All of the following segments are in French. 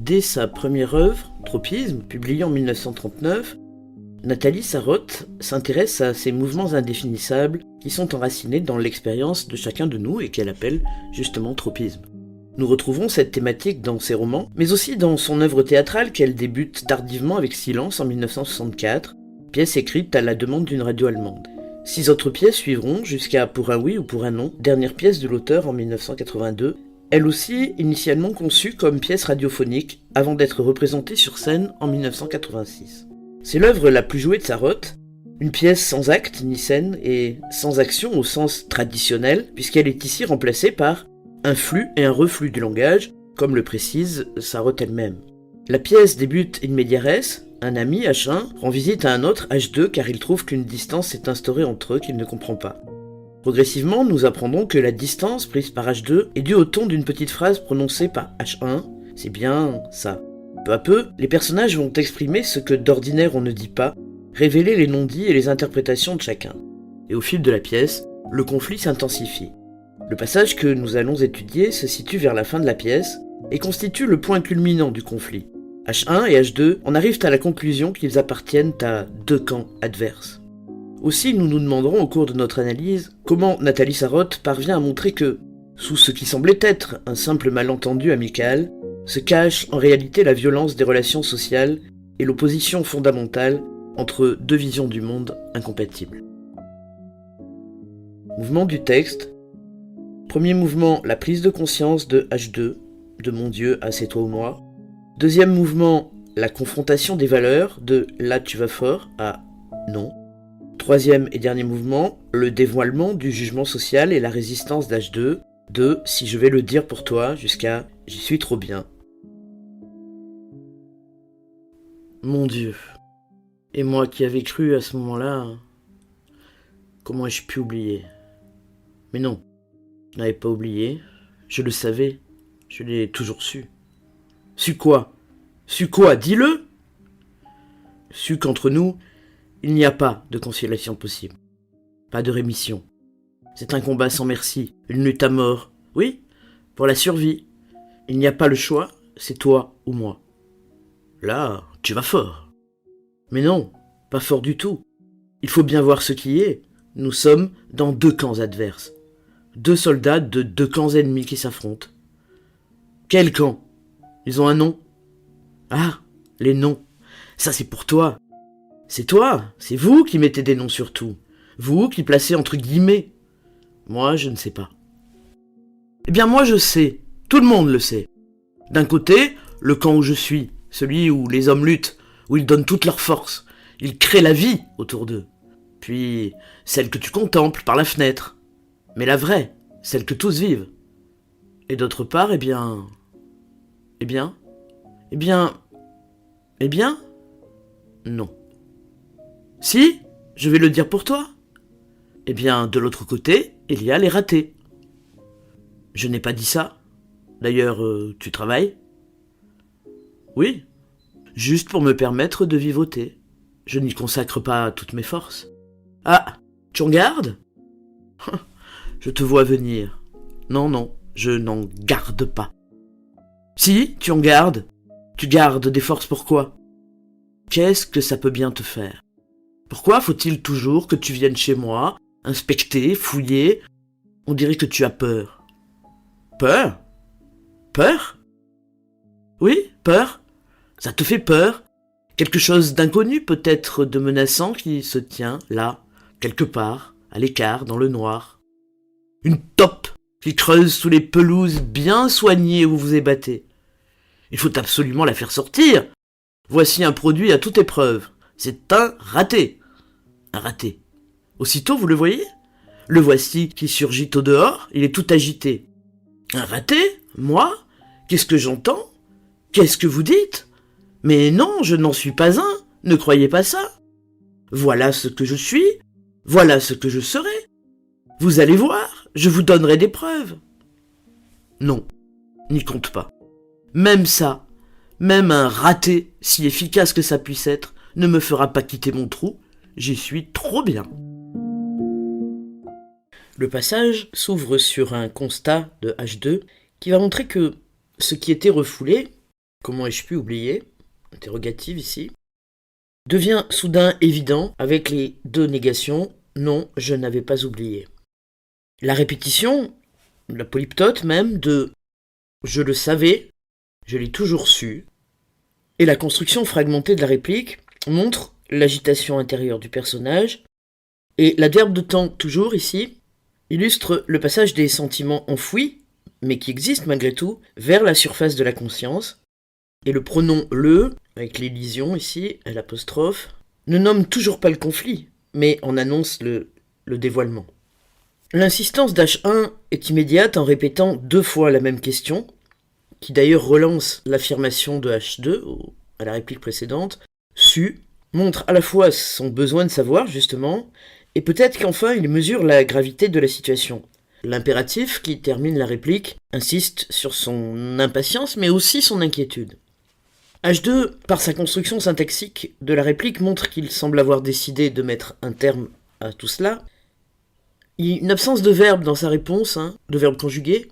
Dès sa première œuvre, Tropisme, publiée en 1939, Nathalie Sarraute s'intéresse à ces mouvements indéfinissables qui sont enracinés dans l'expérience de chacun de nous et qu'elle appelle justement tropisme. Nous retrouvons cette thématique dans ses romans, mais aussi dans son œuvre théâtrale qu'elle débute tardivement avec Silence en 1964, pièce écrite à la demande d'une radio allemande. 6 autres pièces suivront jusqu'à Pour un oui ou pour un non, dernière pièce de l'auteur en 1982, elle aussi initialement conçue comme pièce radiophonique avant d'être représentée sur scène en 1986. C'est l'œuvre la plus jouée de Sarraute, une pièce sans acte ni scène et sans action au sens traditionnel, puisqu'elle est ici remplacée par un flux et un reflux du langage, comme le précise Sarraute elle-même. La pièce débute in media res, un ami, H1, rend visite à un autre, H2, car il trouve qu'une distance s'est instaurée entre eux qu'il ne comprend pas. Progressivement, nous apprendrons que la distance prise par H2 est due au ton d'une petite phrase prononcée par H1, c'est bien ça. Peu à peu, les personnages vont exprimer ce que d'ordinaire on ne dit pas, révéler les non-dits et les interprétations de chacun. Et au fil de la pièce, le conflit s'intensifie. Le passage que nous allons étudier se situe vers la fin de la pièce et constitue le point culminant du conflit. H1 et H2 en arrivent à la conclusion qu'ils appartiennent à 2 camps adverses. Aussi, nous nous demanderons au cours de notre analyse comment Nathalie Sarraute parvient à montrer que, sous ce qui semblait être un simple malentendu amical, se cache en réalité la violence des relations sociales et l'opposition fondamentale entre 2 visions du monde incompatibles. Mouvement du texte. Premier mouvement, la prise de conscience de H2, de mon Dieu à c'est toi ou moi. Deuxième mouvement, la confrontation des valeurs de là tu vas fort à non. Troisième et dernier mouvement, le dévoilement du jugement social et la résistance d'H2, de si je vais le dire pour toi jusqu'à j'y suis trop bien. Mon Dieu, et moi qui avais cru à ce moment-là, comment ai-je pu oublier? Mais non, je n'avais pas oublié, je le savais, je l'ai toujours su. Su quoi? Su quoi? Dis-le! Su qu'entre nous, il n'y a pas de conciliation possible, pas de rémission. C'est un combat sans merci, une lutte à mort, oui, pour la survie. Il n'y a pas le choix, c'est toi ou moi. Là, tu vas fort. Mais non, pas fort du tout. Il faut bien voir ce qui est. Nous sommes dans 2 camps adverses. 2 soldats de 2 camps ennemis qui s'affrontent. Quel camp? Ils ont un nom? Ah, les noms. Ça c'est pour toi. C'est toi, c'est vous qui mettez des noms sur tout. Vous qui placez entre guillemets. Moi, je ne sais pas. Eh bien moi je sais. Tout le monde le sait. D'un côté, le camp où je suis, celui où les hommes luttent, où ils donnent toute leur force. Ils créent la vie autour d'eux. Puis, celle que tu contemples par la fenêtre. Mais la vraie, celle que tous vivent. Et d'autre part, eh bien, non. Si, je vais le dire pour toi. Eh bien, de l'autre côté, il y a les ratés. Je n'ai pas dit ça. D'ailleurs, tu travailles? Oui, juste pour me permettre de vivoter. Je n'y consacre pas toutes mes forces. Ah, tu en gardes? Je te vois venir. Non, je n'en garde pas. Si, tu en gardes. Tu gardes des forces pour quoi? Qu'est-ce que ça peut bien te faire? Pourquoi faut-il toujours que tu viennes chez moi, inspecter, fouiller? On dirait que tu as peur. Peur? Peur? Oui, peur. Ça te fait peur? Quelque chose d'inconnu, peut-être de menaçant qui se tient là, quelque part, à l'écart, dans le noir. Une taupe qui creuse sous les pelouses bien soignées où vous vous ébattez. Il faut absolument la faire sortir. Voici un produit à toute épreuve. C'est un raté. Un raté. Aussitôt, vous le voyez? Le voici qui surgit au dehors, il est tout agité. Un raté? Moi? Qu'est-ce que j'entends? Qu'est-ce que vous dites? Mais non, je n'en suis pas un, ne croyez pas ça. Voilà ce que je suis, voilà ce que je serai. Vous allez voir, je vous donnerai des preuves. Non, n'y compte pas. Même ça, même un raté, si efficace que ça puisse être, ne me fera pas quitter mon trou, j'y suis trop bien. Le passage s'ouvre sur un constat de H2 qui va montrer que ce qui était refoulé, comment ai-je pu oublier, interrogative ici, devient soudain évident avec les deux négations, non, je n'avais pas oublié. La répétition, la polyptote même, de je le savais, je l'ai toujours su, et la construction fragmentée de la réplique montre l'agitation intérieure du personnage, et l'adverbe de temps toujours ici illustre le passage des sentiments enfouis, mais qui existent malgré tout, vers la surface de la conscience, et le pronom le, avec l'élision ici, l'apostrophe, ne nomme toujours pas le conflit, mais en annonce le dévoilement. L'insistance d'H1 est immédiate en répétant 2 fois la même question, qui d'ailleurs relance l'affirmation de H2 à la réplique précédente, su, montre à la fois son besoin de savoir justement, et peut-être qu'enfin il mesure la gravité de la situation. L'impératif qui termine la réplique insiste sur son impatience mais aussi son inquiétude. H2, par sa construction syntaxique de la réplique, montre qu'il semble avoir décidé de mettre un terme à tout cela. Il y a une absence de verbe dans sa réponse, de verbe conjugué,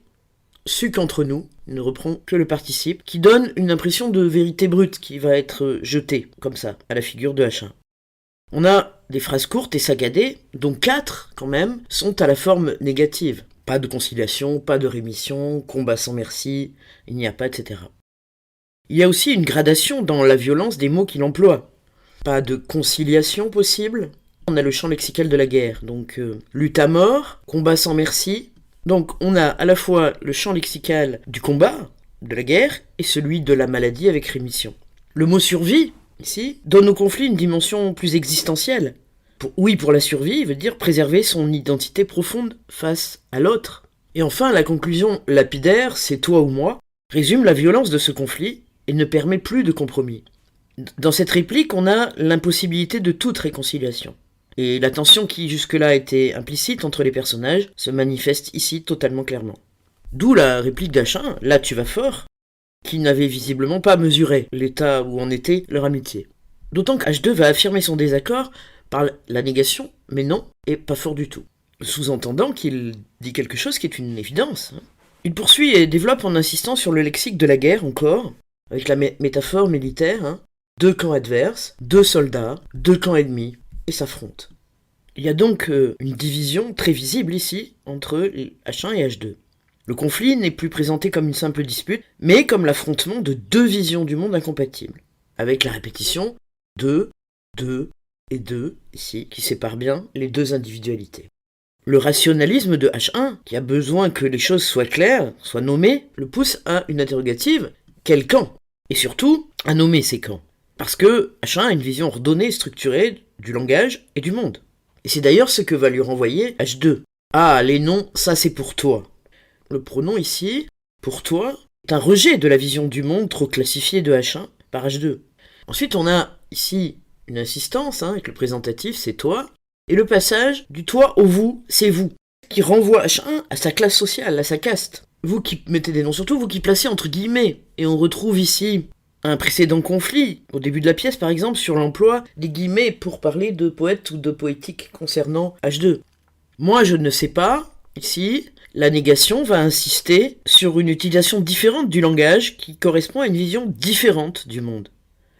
su qu'entre nous, il ne reprend que le participe, qui donne une impression de vérité brute qui va être jetée, comme ça, à la figure de H1. On a des phrases courtes et saccadées, dont 4, quand même, sont à la forme négative. Pas de conciliation, pas de rémission, combat sans merci, il n'y a pas, etc. Il y a aussi une gradation dans la violence des mots qu'il emploie. Pas de conciliation possible. On a le champ lexical de la guerre, donc lutte à mort, combat sans merci. Donc on a à la fois le champ lexical du combat, de la guerre, et celui de la maladie avec rémission. Le mot survie, ici, donne au conflit une dimension plus existentielle. Pour la survie, veut dire préserver son identité profonde face à l'autre. Et enfin, la conclusion lapidaire, c'est toi ou moi, résume la violence de ce conflit et ne permet plus de compromis. Dans cette réplique, on a l'impossibilité de toute réconciliation. Et la tension qui jusque-là était implicite entre les personnages se manifeste ici totalement clairement. D'où la réplique d'H1, là tu vas fort, qui n'avait visiblement pas mesuré l'état où en était leur amitié. D'autant que H2 va affirmer son désaccord par la négation, mais non, et pas fort du tout. Sous-entendant qu'il dit quelque chose qui est une évidence. Il poursuit et développe en insistant sur le lexique de la guerre encore, avec la métaphore militaire, 2 camps adverses, 2 soldats, 2 camps ennemis, et s'affrontent. Il y a donc une division très visible ici entre H1 et H2. Le conflit n'est plus présenté comme une simple dispute, mais comme l'affrontement de 2 visions du monde incompatibles, avec la répétition 2, 2 et 2, ici, qui sépare bien les 2 individualités. Le rationalisme de H1, qui a besoin que les choses soient claires, soient nommées, le pousse à une interrogative, quel camp ? Et surtout, à nommer ces camps. Parce que H1 a une vision ordonnée et structurée du langage et du monde. Et c'est d'ailleurs ce que va lui renvoyer H2. Ah, les noms, ça c'est pour toi. Le pronom ici, pour toi, est un rejet de la vision du monde trop classifiée de H1 par H2. Ensuite, on a ici une insistance, avec le présentatif, c'est toi, et le passage du toi au vous, c'est vous, qui renvoie H1 à sa classe sociale, à sa caste. Vous qui mettez des noms, surtout vous qui placez entre guillemets, et on retrouve ici un précédent conflit, au début de la pièce par exemple, sur l'emploi des guillemets pour parler de poète ou de poétique concernant H2. Moi je ne sais pas, ici, la négation va insister sur une utilisation différente du langage qui correspond à une vision différente du monde.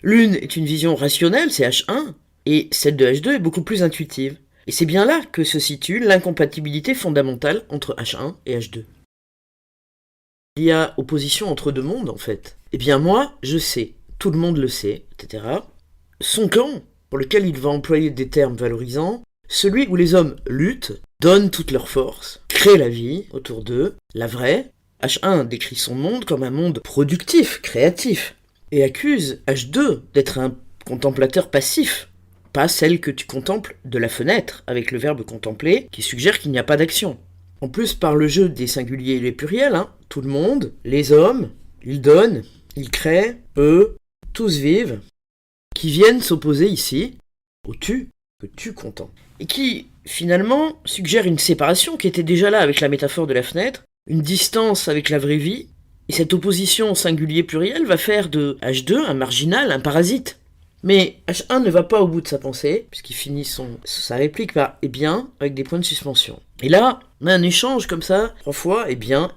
L'une est une vision rationnelle, c'est H1, et celle de H2 est beaucoup plus intuitive. Et c'est bien là que se situe l'incompatibilité fondamentale entre H1 et H2. Il y a opposition entre 2 mondes en fait. Eh bien moi, je sais, tout le monde le sait, etc. Son camp, pour lequel il va employer des termes valorisants, celui où les hommes luttent, donnent toute leur force, créent la vie autour d'eux, la vraie. H1 décrit son monde comme un monde productif, créatif, et accuse H2 d'être un contemplateur passif, pas celle que tu contemples de la fenêtre, avec le verbe contempler, qui suggère qu'il n'y a pas d'action. En plus, par le jeu des singuliers et les pluriels, tout le monde, les hommes, ils donnent, ils créent, eux, tous vivent, qui viennent s'opposer ici au tu que tu contemples. Et qui, finalement, suggère une séparation qui était déjà là avec la métaphore de la fenêtre, une distance avec la vraie vie, et cette opposition singulier-pluriel va faire de H2 un marginal, un parasite. Mais H1 ne va pas au bout de sa pensée, puisqu'il finit sa réplique par « eh bien » avec des points de suspension. Et là, on a un échange comme ça, 3 fois, eh bien,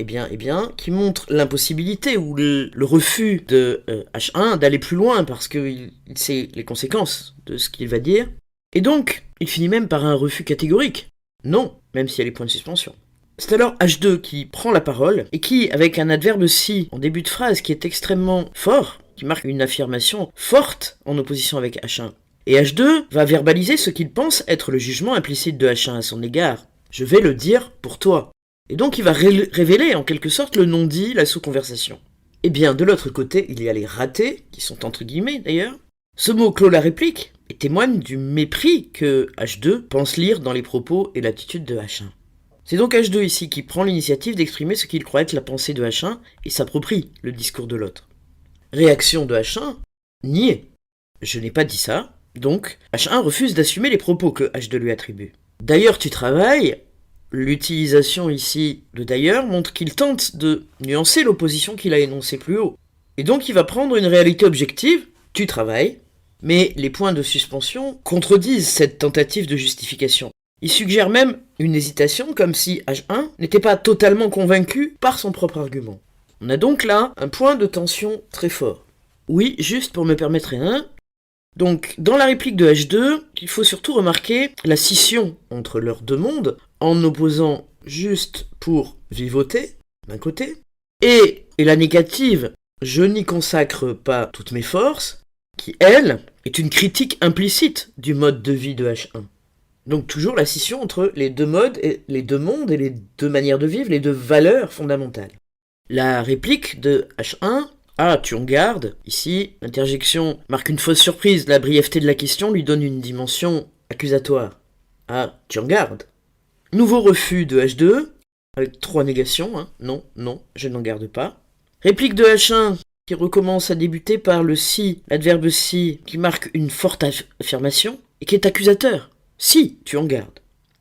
qui montre l'impossibilité ou le refus de H1 d'aller plus loin, parce qu'il sait les conséquences de ce qu'il va dire. Et donc, il finit même par un refus catégorique. Non, même s'il y a les points de suspension. C'est alors H2 qui prend la parole, et qui, avec un adverbe si en début de phrase qui est extrêmement fort, qui marque une affirmation forte en opposition avec H1. Et H2 va verbaliser ce qu'il pense être le jugement implicite de H1 à son égard. Je vais le dire pour toi. Et donc il va révéler en quelque sorte le non-dit, la sous-conversation. Et bien de l'autre côté, il y a les ratés, qui sont entre guillemets d'ailleurs. Ce mot clôt la réplique et témoigne du mépris que H2 pense lire dans les propos et l'attitude de H1. C'est donc H2 ici qui prend l'initiative d'exprimer ce qu'il croit être la pensée de H1 et s'approprie le discours de l'autre. Réaction de H1, nier. Je n'ai pas dit ça, donc H1 refuse d'assumer les propos que H2 lui attribue. D'ailleurs tu travailles, l'utilisation ici de d'ailleurs montre qu'il tente de nuancer l'opposition qu'il a énoncée plus haut. Et donc il va prendre une réalité objective, tu travailles, mais les points de suspension contredisent cette tentative de justification. Il suggère même une hésitation comme si H1 n'était pas totalement convaincu par son propre argument. On a donc là un point de tension très fort. Oui, juste pour me permettre un. Donc, dans la réplique de H2, il faut surtout remarquer la scission entre leurs deux mondes, en opposant juste pour vivoter, d'un côté, et la négative, je n'y consacre pas toutes mes forces, qui, elle, est une critique implicite du mode de vie de H1. Donc toujours la scission entre les deux modes, et les deux mondes, et les deux manières de vivre, les deux valeurs fondamentales. La réplique de H1, ah, tu en gardes, ici, l'interjection marque une fausse surprise, la brièveté de la question lui donne une dimension accusatoire. Ah, tu en gardes. Nouveau refus de H2, avec 3 négations, non, je n'en garde pas. Réplique de H1, qui recommence à débuter par le si, l'adverbe si, qui marque une forte affirmation, et qui est accusateur. Si, tu en gardes.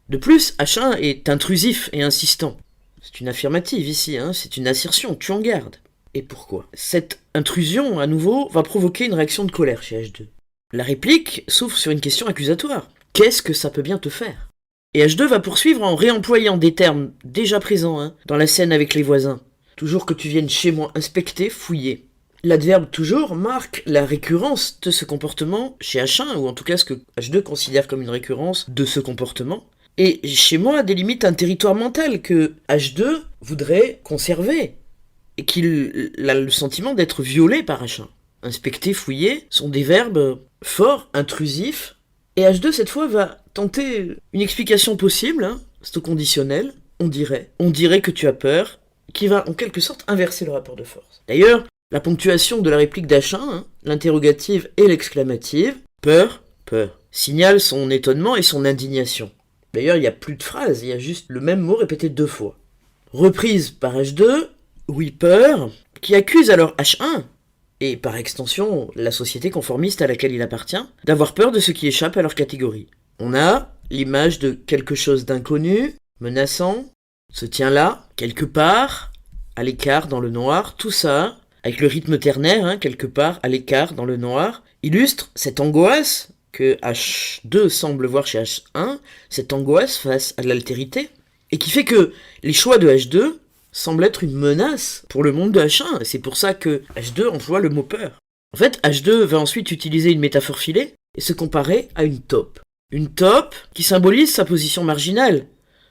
De plus, H1 est intrusif et insistant. C'est une affirmative ici, c'est une assertion, tu en gardes. Et pourquoi ? Cette intrusion, à nouveau, va provoquer une réaction de colère chez H2. La réplique s'ouvre sur une question accusatoire. Qu'est-ce que ça peut bien te faire ? Et H2 va poursuivre en réemployant des termes déjà présents dans la scène avec les voisins. Toujours que tu viennes chez moi inspecter, fouiller. L'adverbe toujours marque la récurrence de ce comportement chez H1, ou en tout cas ce que H2 considère comme une récurrence de ce comportement. Et chez moi délimite un territoire mental que H2 voudrait conserver, et qu'il a le sentiment d'être violé par H1. Inspecter, fouiller sont des verbes forts, intrusifs, et H2 cette fois va tenter une explication possible, c'est au conditionnel, on dirait que tu as peur, qui va en quelque sorte inverser le rapport de force. D'ailleurs, la ponctuation de la réplique d'H1, l'interrogative et l'exclamative, peur, signale son étonnement et son indignation. D'ailleurs, il n'y a plus de phrase, il y a juste le même mot répété 2 fois. Reprise par H2, oui, peur, qui accuse alors H1, et par extension la société conformiste à laquelle il appartient, d'avoir peur de ce qui échappe à leur catégorie. On a l'image de quelque chose d'inconnu, menaçant, se tient là, quelque part, à l'écart dans le noir, tout ça, avec le rythme ternaire, quelque part à l'écart dans le noir, illustre cette angoisse que H2 semble voir chez H1, cette angoisse face à l'altérité, et qui fait que les choix de H2 semblent être une menace pour le monde de H1, et c'est pour ça que H2 emploie le mot peur. En fait, H2 va ensuite utiliser une métaphore filée et se comparer à une taupe. Une taupe qui symbolise sa position marginale,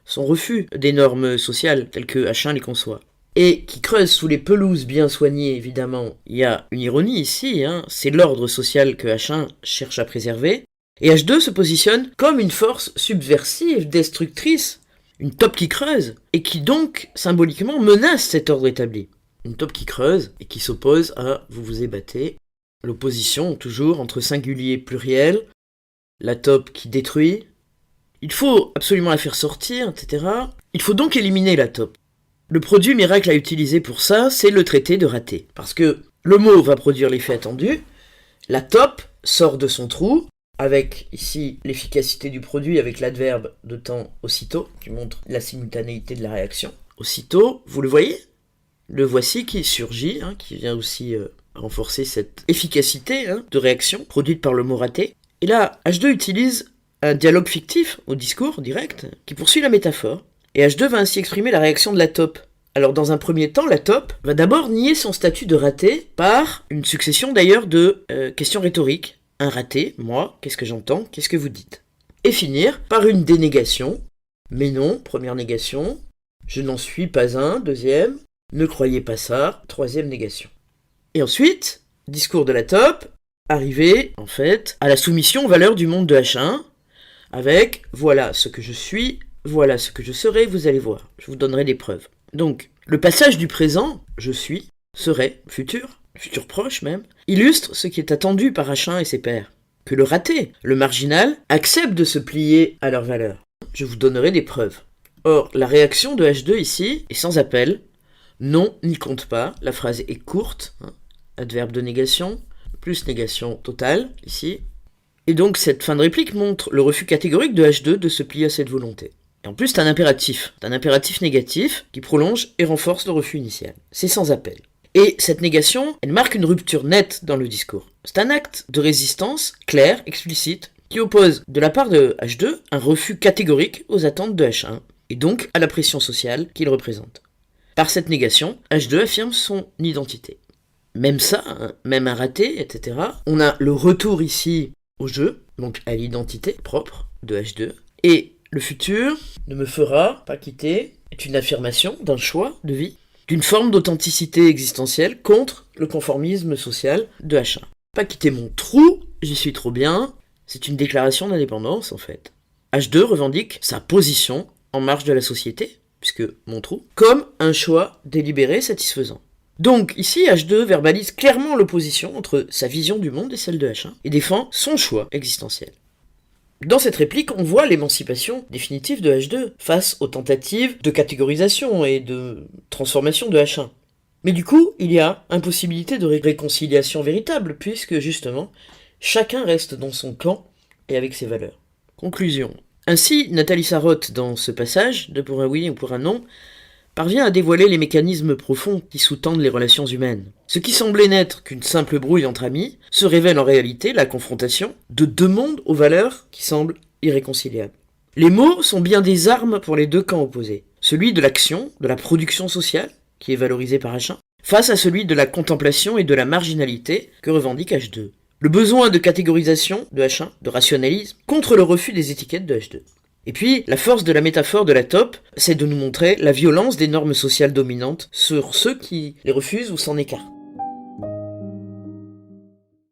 son refus des normes sociales telles que H1 les conçoit. Et qui creuse sous les pelouses bien soignées, évidemment. Il y a une ironie ici, c'est l'ordre social que H1 cherche à préserver. Et H2 se positionne comme une force subversive, destructrice, une taupe qui creuse, et qui donc, symboliquement, menace cet ordre établi. Une taupe qui creuse, et qui s'oppose à « vous vous ébattez », l'opposition toujours entre singulier et pluriel, la taupe qui détruit. Il faut absolument la faire sortir, etc. Il faut donc éliminer la taupe. Le produit miracle à utiliser pour ça, c'est le traité de raté. Parce que le mot va produire l'effet attendu, la taupe sort de son trou, avec ici l'efficacité du produit avec l'adverbe de temps aussitôt, qui montre la simultanéité de la réaction. Aussitôt, vous le voyez ? Le voici qui surgit, qui vient aussi renforcer cette efficacité de réaction produite par le mot raté. Et là, H2 utilise un dialogue fictif au discours direct qui poursuit la métaphore. Et H2 va ainsi exprimer la réaction de la taupe. Alors dans un premier temps, la taupe va d'abord nier son statut de raté par une succession d'ailleurs de questions rhétoriques. Un raté, moi, qu'est-ce que j'entends, qu'est-ce que vous dites? Et finir par une dénégation. Mais non, première négation. Je n'en suis pas un, deuxième. Ne croyez pas ça, troisième négation. Et ensuite, discours de la taupe, arrivé, en fait, à la soumission aux valeurs du monde de H1, avec voilà ce que je suis, voilà ce que je serai, vous allez voir, je vous donnerai des preuves. Donc, le passage du présent, je suis, serai, futur proche même, illustre ce qui est attendu par H1 et ses pairs. Que le raté, le marginal, accepte de se plier à leurs valeurs. Je vous donnerai des preuves. Or, la réaction de H2 ici est sans appel. Non, n'y compte pas. La phrase est courte. Adverbe de négation, plus négation totale, ici. Et donc, cette fin de réplique montre le refus catégorique de H2 de se plier à cette volonté. Et en plus, c'est un impératif. C'est un impératif négatif qui prolonge et renforce le refus initial. C'est sans appel. Et cette négation, elle marque une rupture nette dans le discours. C'est un acte de résistance clair, explicite, qui oppose de la part de H2 un refus catégorique aux attentes de H1, et donc à la pression sociale qu'il représente. Par cette négation, H2 affirme son identité. Même ça, même un raté, etc. On a le retour ici au jeu, donc à l'identité propre de H2, et le futur ne me fera pas quitter est une affirmation d'un choix de vie, d'une forme d'authenticité existentielle contre le conformisme social de H1. Pas quitter mon trou, j'y suis trop bien, c'est une déclaration d'indépendance en fait. H2 revendique sa position en marge de la société, puisque mon trou, comme un choix délibéré satisfaisant. Donc ici, H2 verbalise clairement l'opposition entre sa vision du monde et celle de H1, et défend son choix existentiel. Dans cette réplique, on voit l'émancipation définitive de H2 face aux tentatives de catégorisation et de transformation de H1. Mais du coup, il y a impossibilité de réconciliation véritable, puisque justement, chacun reste dans son camp et avec ses valeurs. Conclusion. Ainsi, Nathalie Sarraute, dans ce passage, de pour un oui ou pour un non, parvient à dévoiler les mécanismes profonds qui sous-tendent les relations humaines. Ce qui semblait n'être qu'une simple brouille entre amis se révèle en réalité la confrontation de deux mondes aux valeurs qui semblent irréconciliables. Les mots sont bien des armes pour les deux camps opposés. Celui de l'action, de la production sociale, qui est valorisé par H1, face à celui de la contemplation et de la marginalité que revendique H2. Le besoin de catégorisation de H1, de rationalisme, contre le refus des étiquettes de H2. Et puis, la force de la métaphore de la taupe, c'est de nous montrer la violence des normes sociales dominantes sur ceux qui les refusent ou s'en écartent.